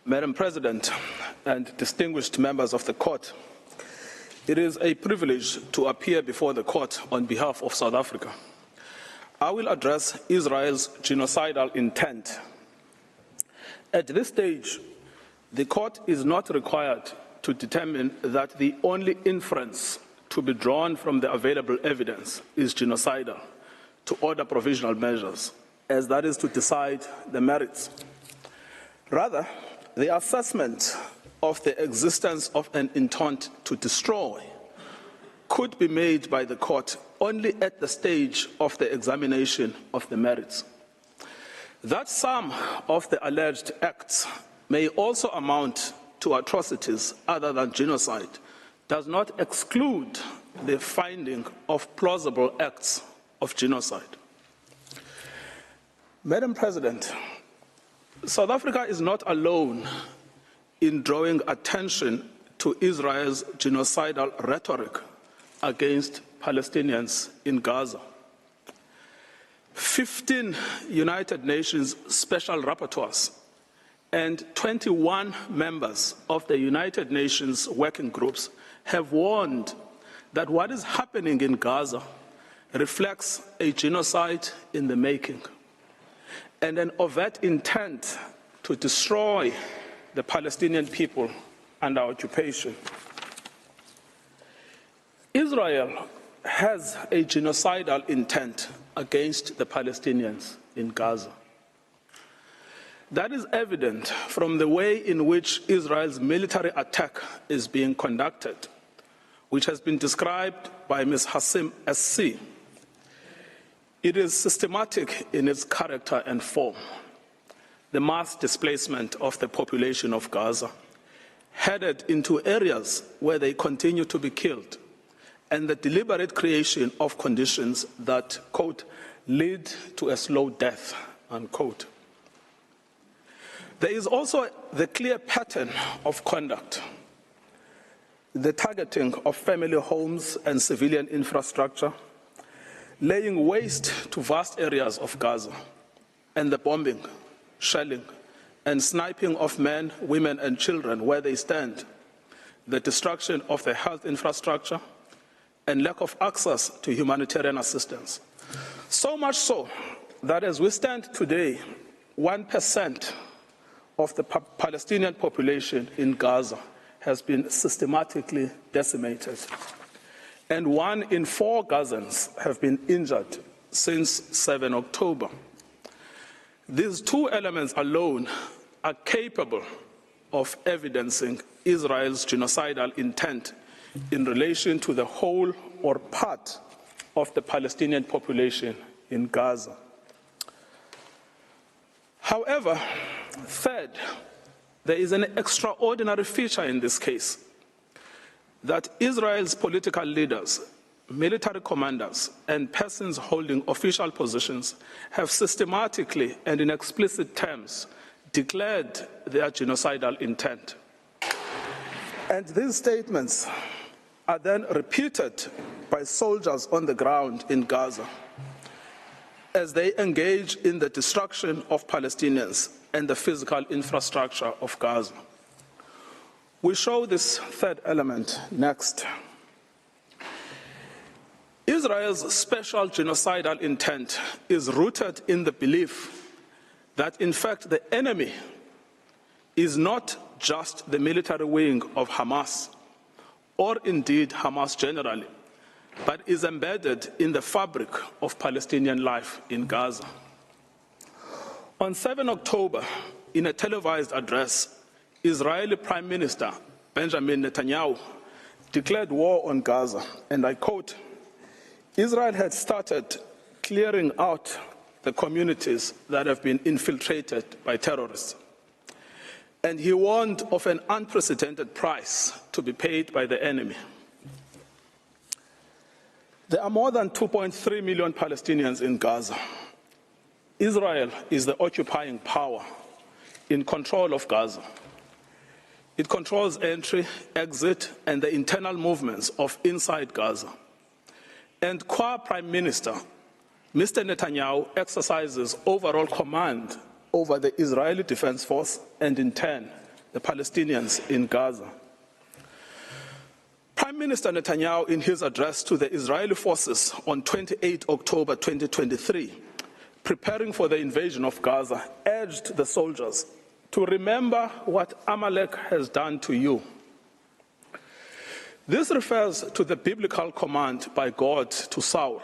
Madam President and distinguished members of the court, it is a privilege to appear before the court on behalf of South Africa. I will address Israel's genocidal intent. At this stage, the court is not required to determine that the only inference to be drawn from the available evidence is genocidal, to order provisional measures, as that is to decide the merits. Rather, the assessment of the existence of an intent to destroy could be made by the court only at the stage of the examination of the merits. That some of the alleged acts may also amount to atrocities other than genocide does not exclude the finding of plausible acts of genocide. Madam President, South Africa is not alone in drawing attention to Israel's genocidal rhetoric against Palestinians in Gaza. 15 United Nations special rapporteurs and 21 members of the United Nations working groups have warned that what is happening in Gaza reflects a genocide in the making and an overt intent to destroy the Palestinian people under occupation. Israel has a genocidal intent against the Palestinians in Gaza. That is evident from the way in which Israel's military attack is being conducted, which has been described by Ms. Hassim SC. It is systematic in its character and form. The mass displacement of the population of Gaza, headed into areas where they continue to be killed, and the deliberate creation of conditions that, quote, lead to a slow death, unquote. There is also the clear pattern of conduct, the targeting of family homes and civilian infrastructure, laying waste to vast areas of Gaza, and the bombing, shelling, and sniping of men, women, and children where they stand, the destruction of the health infrastructure, and lack of access to humanitarian assistance. So much so that as we stand today, 1% of the Palestinian population in Gaza has been systematically decimated, and 1 in 4 Gazans have been injured since 7 October. These two elements alone are capable of evidencing Israel's genocidal intent in relation to the whole or part of the Palestinian population in Gaza. However, third, there is an extraordinary feature in this case, that Israel's political leaders, military commanders, and persons holding official positions have systematically and in explicit terms declared their genocidal intent. And these statements are then repeated by soldiers on the ground in Gaza as they engage in the destruction of Palestinians and the physical infrastructure of Gaza. We show this third element next. Israel's special genocidal intent is rooted in the belief that, in fact, the enemy is not just the military wing of Hamas, or indeed Hamas generally, but is embedded in the fabric of Palestinian life in Gaza. On 7 October, in a televised address, Israeli Prime Minister Benjamin Netanyahu declared war on Gaza, and I quote, Israel had started clearing out the communities that have been infiltrated by terrorists. And he warned of an unprecedented price to be paid by the enemy. There are more than 2.3 million Palestinians in Gaza. Israel is the occupying power in control of Gaza. It controls entry, exit, and the internal movements of inside Gaza. And qua Prime Minister, Mr. Netanyahu exercises overall command over the Israeli Defense Force and, in turn, the Palestinians in Gaza. Prime Minister Netanyahu, in his address to the Israeli forces on 28 October 2023, preparing for the invasion of Gaza, urged the soldiers to remember what Amalek has done to you. This refers to the biblical command by God to Saul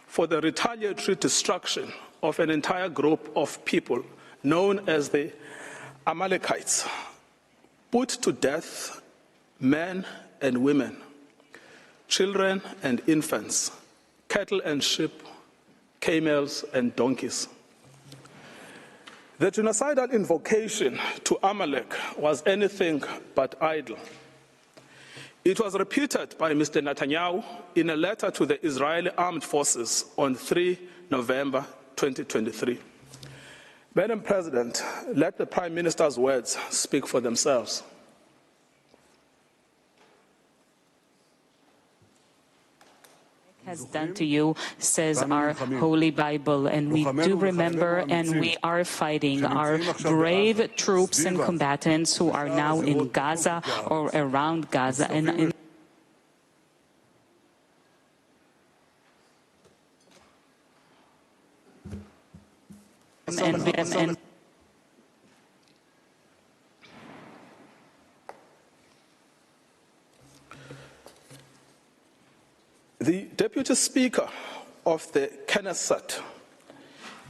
for the retaliatory destruction of an entire group of people known as the Amalekites, put to death men and women, children and infants, cattle and sheep, camels and donkeys. The genocidal invocation to Amalek was anything but idle. It was repeated by Mr. Netanyahu in a letter to the Israeli Armed Forces on 3 November 2023. Madam President, let the Prime Minister's words speak for themselves. Has done to you, says our Holy Bible, and we do remember and we are fighting our brave troops and combatants who are now in Gaza or around Gaza and The Deputy Speaker of the Knesset,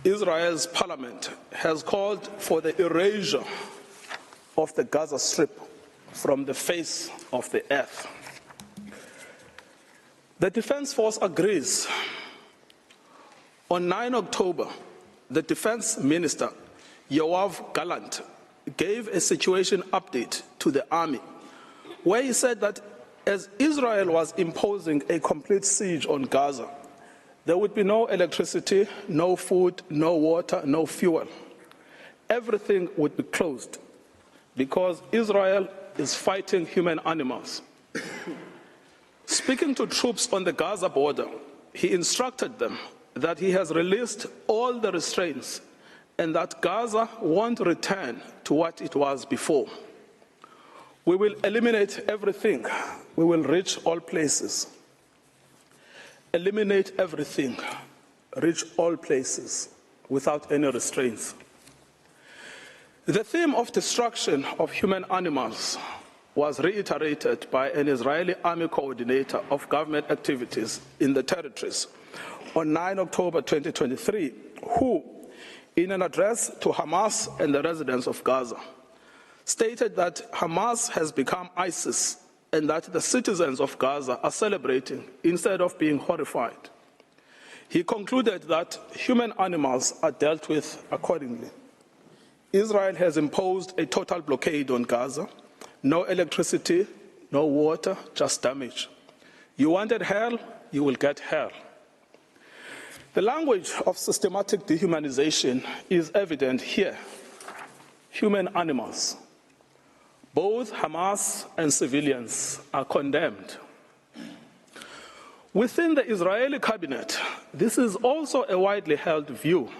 Israel's parliament, has called for the erasure of the Gaza Strip from the face of the earth. The Defense Force agrees. On 9 October, the Defense Minister, Yoav Gallant, gave a situation update to the army, where he said that as Israel was imposing a complete siege on Gaza, there would be no electricity, no food, no water, no fuel. Everything would be closed because Israel is fighting human animals. Speaking to troops on the Gaza border, he instructed them that he has released all the restraints and that Gaza won't return to what it was before. We will eliminate everything. We will reach all places. Eliminate everything. Reach all places without any restraints. The theme of destruction of human animals was reiterated by an Israeli army coordinator of government activities in the territories on 9 October 2023, who, in an address to Hamas and the residents of Gaza, stated that Hamas has become ISIS and that the citizens of Gaza are celebrating instead of being horrified. He concluded that human animals are dealt with accordingly. Israel has imposed a total blockade on Gaza. No electricity, no water, just damage. You wanted hell, you will get hell. The language of systematic dehumanization is evident here. Human animals. Both Hamas and civilians are condemned. Within the Israeli cabinet, this is also a widely held view.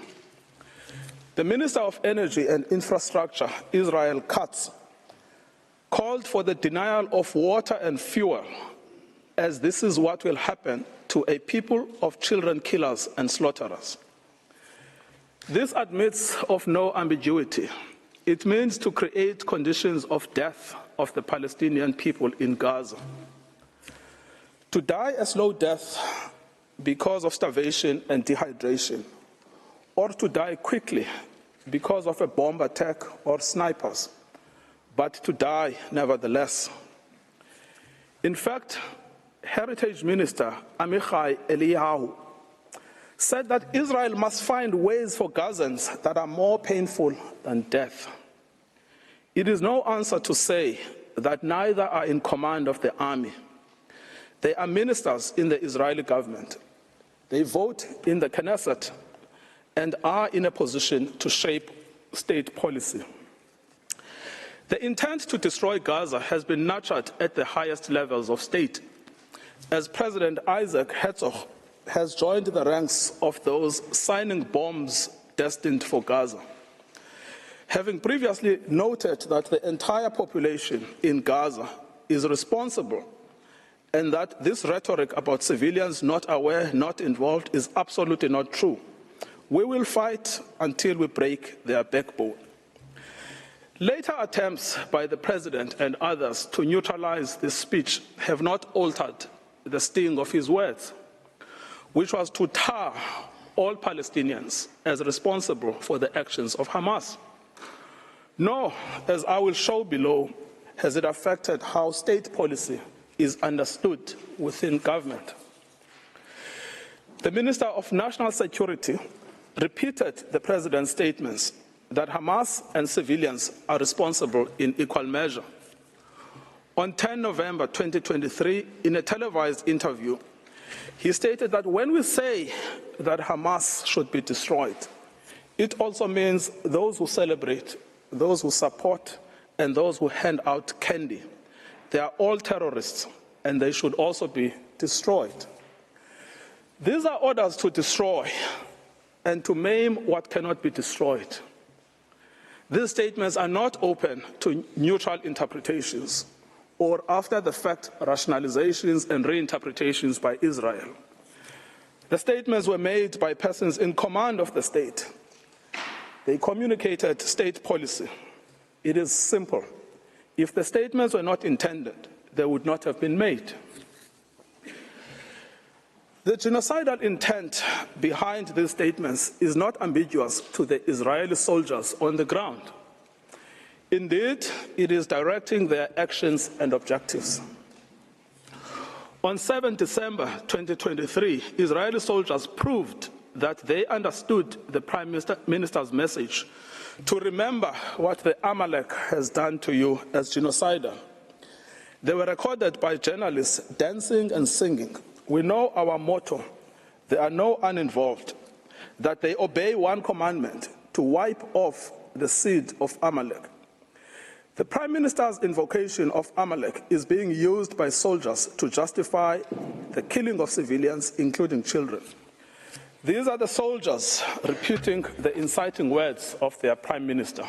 The Minister of Energy and Infrastructure, Israel Katz, called for the denial of water and fuel, as this is what will happen to a people of children killers and slaughterers. This admits of no ambiguity. It means to create conditions of death of the Palestinian people in Gaza. To die a slow death because of starvation and dehydration, or to die quickly because of a bomb attack or snipers, but to die nevertheless. In fact, Heritage Minister Amichai Eliyahu said that Israel must find ways for Gazans that are more painful than death. It is no answer to say that neither are in command of the army. They are ministers in the Israeli government. They vote in the Knesset and are in a position to shape state policy. The intent to destroy Gaza has been nurtured at the highest levels of state, as President Isaac Herzog has joined the ranks of those signing bombs destined for Gaza. Having previously noted that the entire population in Gaza is responsible and that this rhetoric about civilians not aware, not involved is absolutely not true, we will fight until we break their backbone. Later attempts by the President and others to neutralize this speech have not altered the sting of his words, which was to tar all Palestinians as responsible for the actions of Hamas. Nor, as I will show below, has it affected how state policy is understood within government. The Minister of National Security repeated the President's statements that Hamas and civilians are responsible in equal measure. On 10 November 2023, in a televised interview, he stated that when we say that Hamas should be destroyed, it also means those who celebrate, those who support, and those who hand out candy. They are all terrorists, and they should also be destroyed. These are orders to destroy and to maim what cannot be destroyed. These statements are not open to neutral interpretations or after-the-fact rationalizations and reinterpretations by Israel. The statements were made by persons in command of the state. They communicated state policy. It is simple. If the statements were not intended, they would not have been made. The genocidal intent behind these statements is not ambiguous to the Israeli soldiers on the ground. Indeed, it is directing their actions and objectives. On 7 December 2023, Israeli soldiers proved that they understood the Prime Minister's message to remember what the Amalek has done to you as genocidal. They were recorded by journalists dancing and singing. We know our motto, there are no uninvolved, that they obey one commandment, to wipe off the seed of Amalek. The Prime Minister's invocation of Amalek is being used by soldiers to justify the killing of civilians, including children. These are the soldiers repeating the inciting words of their Prime Minister.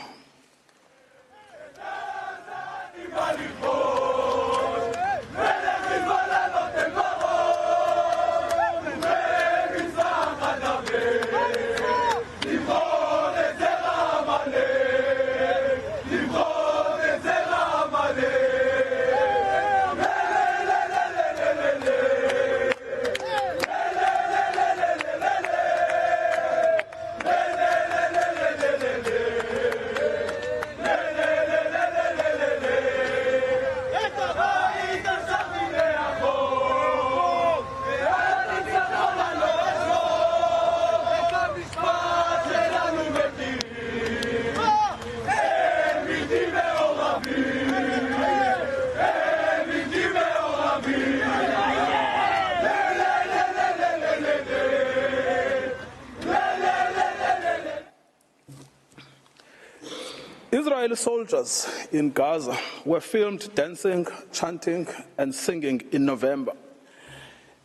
Israeli soldiers in Gaza were filmed dancing, chanting, and singing in November.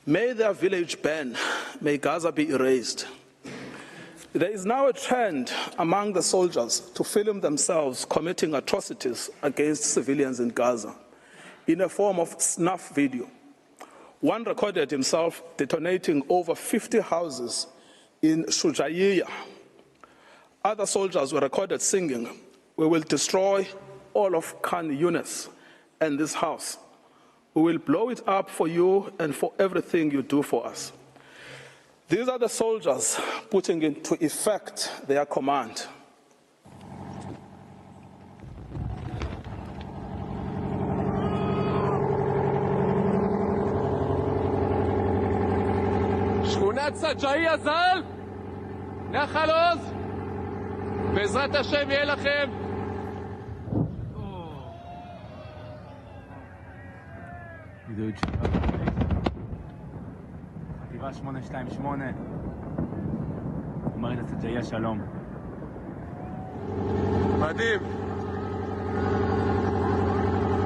May their village burn, may Gaza be erased. There is now a trend among the soldiers to film themselves committing atrocities against civilians in Gaza in a form of snuff video. One recorded himself detonating over 50 houses in Shujaiya. Other soldiers were recorded singing, "We will destroy all of Khan Yunis and this house. We will blow it up for you and for everything you do for us." These are the soldiers putting into effect their command. שכונת סג'אעיה ז"ל, נחל עוז, בעזרת השם יהיה לכם. חטיבה 828, אומרת לסג'אעיה שלום. מדהים.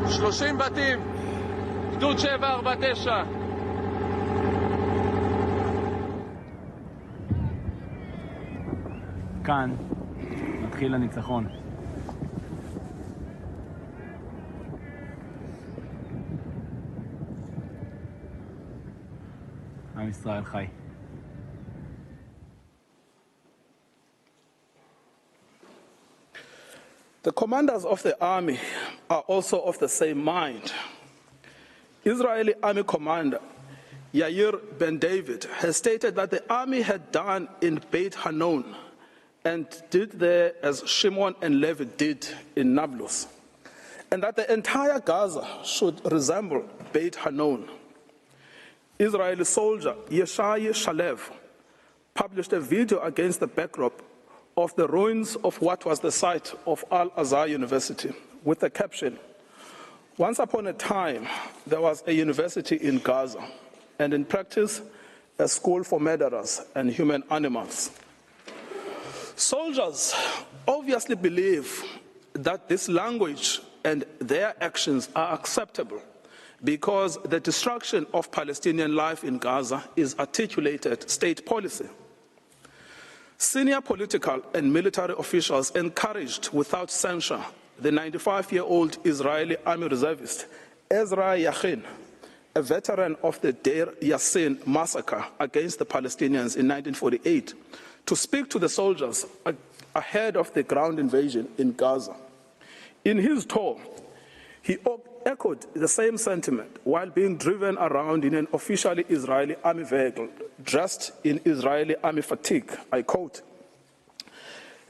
30 בתים, גדוד 749. כאן מתחיל הניצחון. עם ישראל חי. The commanders of the army are also of the same mind. Israeli army commander Yair Ben David has stated that the army had done in Beit Hanon and did there as Shimon and Levi did in Nablus, and that the entire Gaza should resemble Beit Hanon. Israeli soldier Yeshai Shalev published a video against the backdrop of the ruins of what was the site of Al-Azhar University with the caption, "Once upon a time, there was a university in Gaza, and in practice, a school for murderers and human animals." Soldiers obviously believe that this language and their actions are acceptable because the destruction of Palestinian life in Gaza is articulated state policy. Senior political and military officials encouraged without censure the 95-year-old Israeli army reservist Ezra Yachin, a veteran of the Deir Yassin massacre against the Palestinians in 1948, to speak to the soldiers ahead of the ground invasion in Gaza. In his tour, he echoed the same sentiment while being driven around in an officially Israeli army vehicle dressed in Israeli army fatigue. I quote,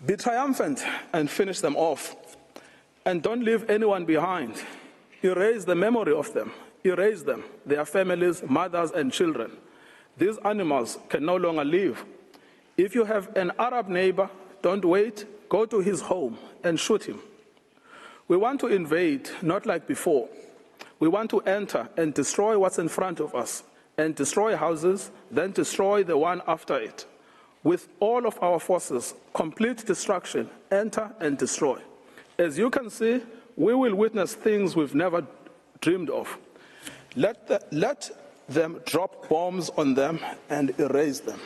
"Be triumphant and finish them off, and don't leave anyone behind. Erase the memory of them. Erase them, their families, mothers and children. These animals can no longer live. If you have an Arab neighbor, don't wait, go to his home and shoot him. We want to invade, not like before. We want to enter and destroy what's in front of us, and destroy houses, then destroy the one after it. With all of our forces, complete destruction, enter and destroy. As you can see, we will witness things we've never dreamed of. Let them drop bombs on them and erase them."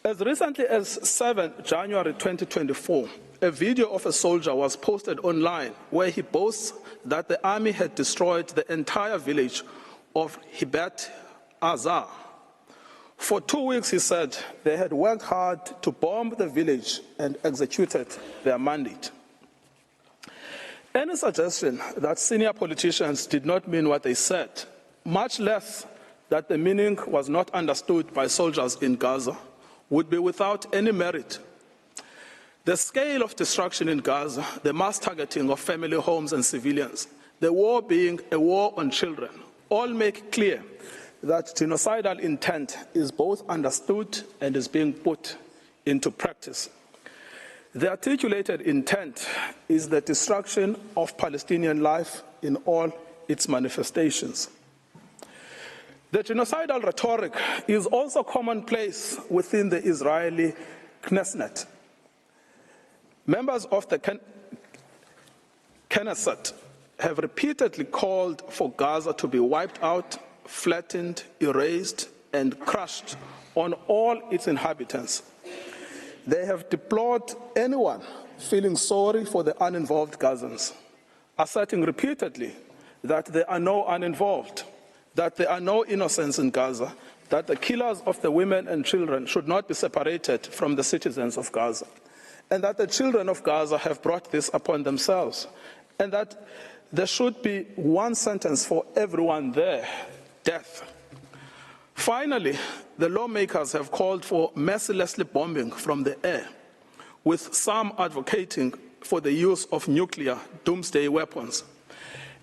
As recently as 7 January 2024, a video of a soldier was posted online where he boasts that the army had destroyed the entire village of Hibat Azar. For 2 weeks, he said, they had worked hard to bomb the village and executed their mandate. Any suggestion that senior politicians did not mean what they said, much less that the meaning was not understood by soldiers in Gaza, would be without any merit. The scale of destruction in Gaza, the mass targeting of family homes and civilians, the war being a war on children, all make clear that genocidal intent is both understood and is being put into practice. The articulated intent is the destruction of Palestinian life in all its manifestations. The genocidal rhetoric is also commonplace within the Israeli Knesset. Members of the Knesset have repeatedly called for Gaza to be wiped out, flattened, erased, and crushed on all its inhabitants. They have deplored anyone feeling sorry for the uninvolved Gazans, asserting repeatedly that there are no uninvolved, that there are no innocents in Gaza, that the killers of the women and children should not be separated from the citizens of Gaza, and that the children of Gaza have brought this upon themselves, and that there should be one sentence for everyone there, death. Finally, the lawmakers have called for mercilessly bombing from the air, with some advocating for the use of nuclear doomsday weapons,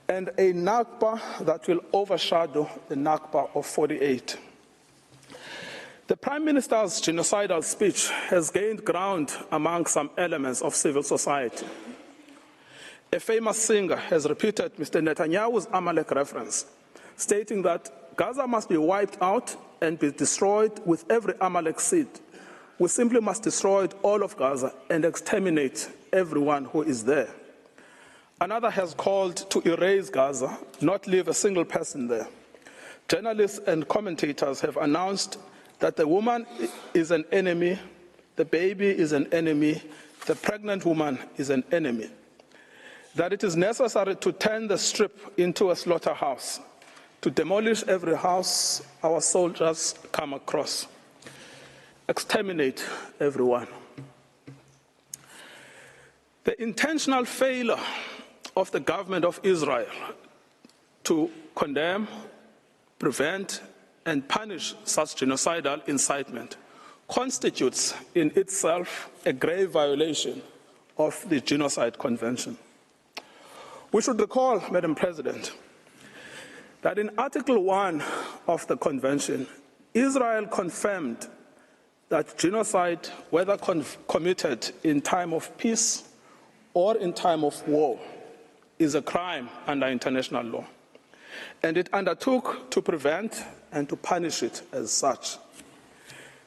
and a Nakba that will overshadow the Nakba of 48. The Prime Minister's genocidal speech has gained ground among some elements of civil society. A famous singer has repeated Mr. Netanyahu's Amalek reference, stating that Gaza must be wiped out and be destroyed with every Amalek seed. We simply must destroy all of Gaza and exterminate everyone who is there. Another has called to erase Gaza, not leave a single person there. Journalists and commentators have announced that the woman is an enemy, the baby is an enemy, the pregnant woman is an enemy. That it is necessary to turn the strip into a slaughterhouse. to demolish every house our soldiers come across, exterminate everyone. The intentional failure of the government of Israel to condemn, prevent, and punish such genocidal incitement constitutes in itself a grave violation of the Genocide Convention. We should recall, Madam President, that in Article 1 of the Convention, Israel confirmed that genocide, whether committed in time of peace or in time of war, is a crime under international law, and it undertook to prevent and to punish it as such.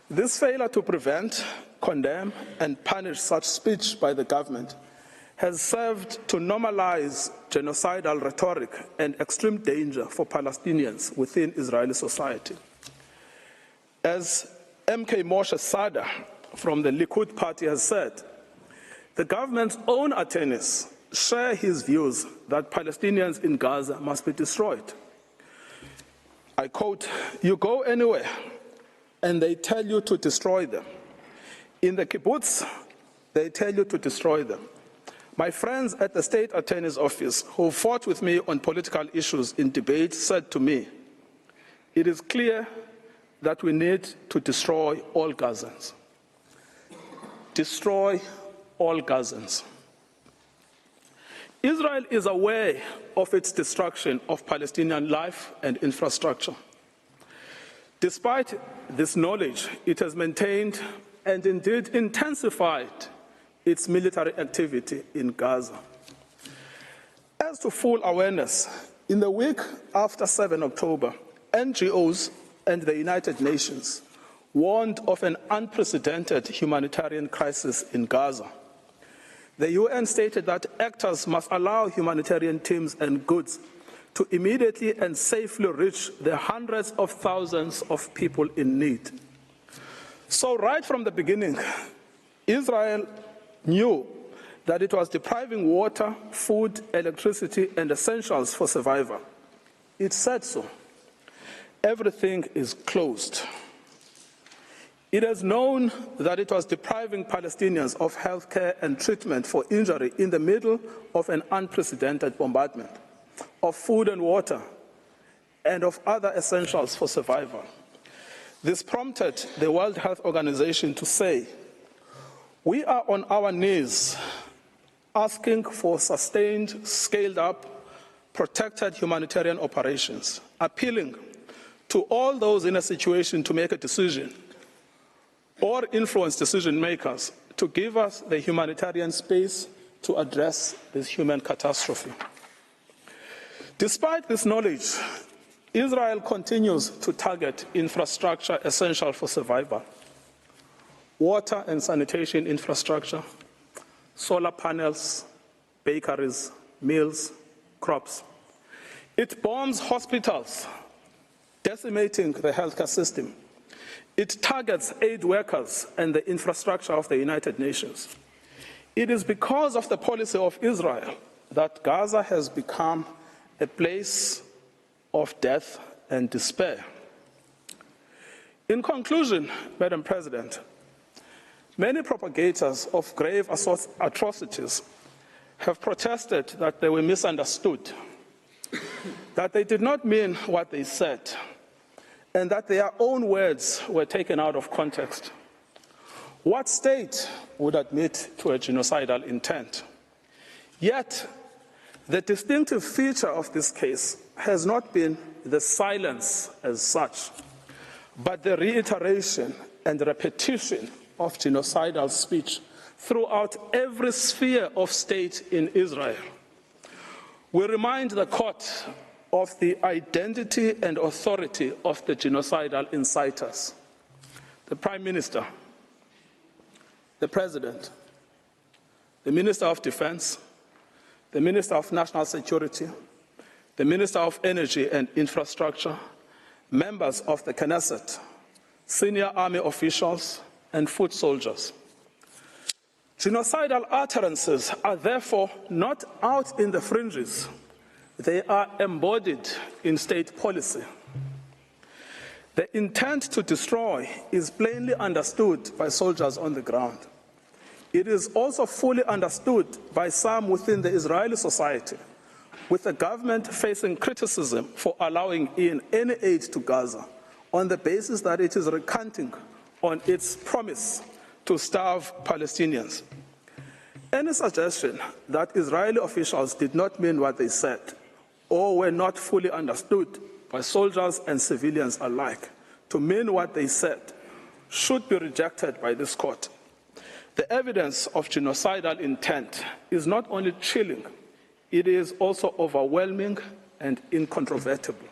This failure to prevent, condemn, and punish such speech by the government has served to normalize genocidal rhetoric and extreme danger for Palestinians within Israeli society. As MK Moshe Sada from the Likud party has said, the government's own attorneys share his views that Palestinians in Gaza must be destroyed. I quote, "You go anywhere and they tell you to destroy them. In the kibbutz, they tell you to destroy them. My friends at the state attorney's office who fought with me on political issues in debate said to me, it is clear that we need to destroy all Gazans. Destroy all Gazans." Israel is aware of its destruction of Palestinian life and infrastructure. Despite this knowledge, it has maintained and indeed intensified its military activity in Gaza. As to full awareness, in the week after 7 October, NGOs and the United Nations warned of an unprecedented humanitarian crisis in Gaza. The UN stated that actors must allow humanitarian teams and goods to immediately and safely reach the hundreds of thousands of people in need. So right from the beginning, Israel knew that it was depriving water, food, electricity, and essentials for survival. It said so. Everything is closed. It has known that it was depriving Palestinians of health care and treatment for injury in the middle of an unprecedented bombardment, of food and water, and of other essentials for survival. This prompted the World Health Organization to say, "We are on our knees asking for sustained, scaled-up, protected humanitarian operations, appealing to all those in a situation to make a decision or influence decision makers to give us the humanitarian space to address this human catastrophe." Despite this knowledge, Israel continues to target infrastructure essential for survival: water and sanitation infrastructure, solar panels, bakeries, mills, crops. It bombs hospitals, decimating the healthcare system. It targets aid workers and the infrastructure of the United Nations. It is because of the policy of Israel that Gaza has become a place of death and despair. In conclusion, Madam President, many propagators of grave atrocities have protested that they were misunderstood, that they did not mean what they said, and that their own words were taken out of context. What state would admit to a genocidal intent? Yet, the distinctive feature of this case has not been the silence as such, but the reiteration and repetition of genocidal speech throughout every sphere of state in Israel. We remind the court of the identity and authority of the genocidal inciters: the Prime Minister, the President, the Minister of Defense, the Minister of National Security, the Minister of Energy and Infrastructure, members of the Knesset, senior army officials, and foot soldiers. Genocidal utterances are therefore not out in the fringes, They are embodied in state policy. The intent to destroy is plainly understood by soldiers on the ground. It is also fully understood by some within the Israeli society, with the government facing criticism for allowing in any aid to Gaza on the basis that it is recanting on its promise to starve Palestinians. Any suggestion that Israeli officials did not mean what they said or were not fully understood by soldiers and civilians alike to mean what they said should be rejected by this court. The evidence of genocidal intent is not only chilling, it is also overwhelming and incontrovertible.